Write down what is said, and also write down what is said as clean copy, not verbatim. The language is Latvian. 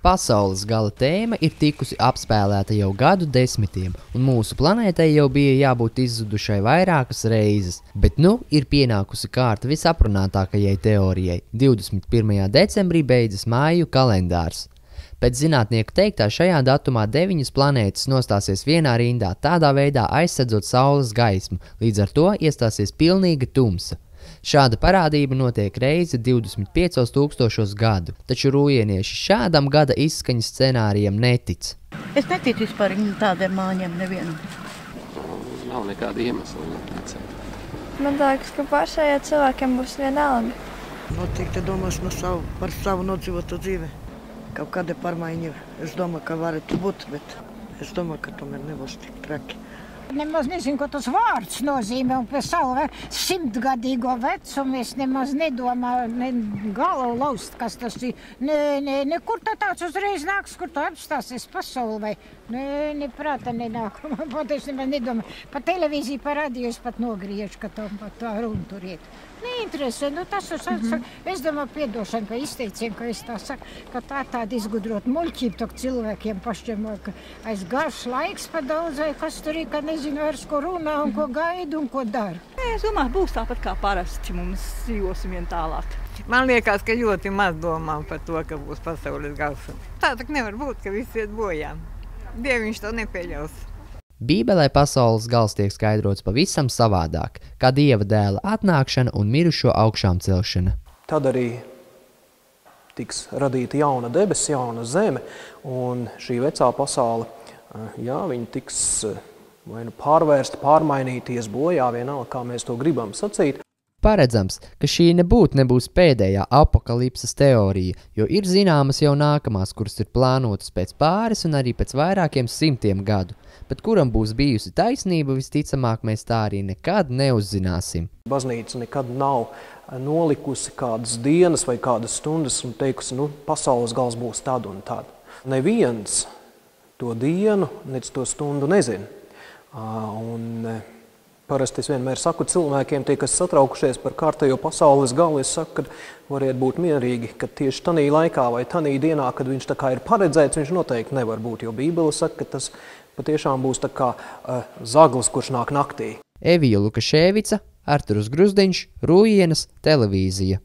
Pasaules gala tēma ir tikusi apspēlēta jau gadu desmitiem, un mūsu planētai jau bija jābūt izzudušai vairākas reizes. Bet nu ir pienākusi kārta visaprunātākajai teorijai. 21. decembrī beidzas māju kalendārs. Pēc zinātnieku teiktā šajā datumā 9 planētas nostāsies vienā rindā, tādā veidā aizsedzot saules gaismu, līdz ar to iestāsies pilnīga tumsa. Šāda parādība notiek reizi 25,000 gadu, taču rūjienieši šādam gada izskaņas scenārijam netic. Es neticu vispār tādiem māņiem nevienam. Nav nekāda iemesla neticēt. Man liekas, ka pārējiem cilvēkiem būs vienalga. Noteikti domās par savu nodzīvotu dzīvi. Kaut kāda pārmaiņa. Es domāju, ka varētu būt, bet es domāju, ka tomēr nebūs tik traki. Nemaz nezinu, ko tas vārds nozīmē, un pie savu 100-gadīgo vecumu es nemaz nedomāju, ne galvu laust, kas tas ir. Kur tā tāds uzreiz nāks, kur tā apstāsies pasaulē. Ne prāta nenāk, man patiesi nemaz nedomāju. Pa televīziju, pa radio es pat nogriežu, ka tā runa tur iet. Neinteresē, tas es domāju piedošanu, ka izteiciem, ka es tā saku, ka tā tāda izgudrot muļķību, tok cilvēkiem pašķemo, ka aiz garš laiks pa daudz, vai kas tur ir, ka nezinu vairs, ko runā un ko gaidu un ko dara. Es domāju, būs tāpat kā parasti, mums dzīvosim vien tālāk. Man liekas, ka ļoti maz domā par to, ka būs pasaules gals. Tā tak nevar būt, ka viss iet bojā. Dieviņš to nepieļaus. Bībelē pasaules gals tiek skaidrots pavisam savādāk, kā Dieva dēla atnākšana un mirušo augšām celšana. Tad arī tiks radīta jauna debesis, jauna zeme, un šī vecā pasaule, viņa tiks vai nu pārvērsta, pārmainīties bojā, vienalga, kā mēs to gribam sacīt. Paredzams, ka šī nebūs pēdējā apokalipses teorija, jo ir zināmas jau nākamās, kuras ir plānotas pēc pāris un arī pēc vairākiem 100 gadu, bet kuram būs bijusi taisnība, visticamāk mēs tā arī nekad neuzzināsim. Baznīca nekad nav nolikusi kādas dienas vai kādas stundas un teikusi, pasaules gals būs tad un tad. Neviens to dienu, nec to stundu nezina. Parasti es vienmēr saku cilvēkiem, tie, kas satraukušies par kārtējo pasaules galu, es saku, ka variet būt mierīgi, ka tieši tanī laikā vai tanī dienā, kad viņš tā kā ir paredzēts, viņš noteikti nevar būt, jo Bībele saka, ka tas patiešām būs tā kā zaglis, kurš nāk naktī. Evija Lukaševica, Arturs Gruzdiņš, Rūjienas televīzija.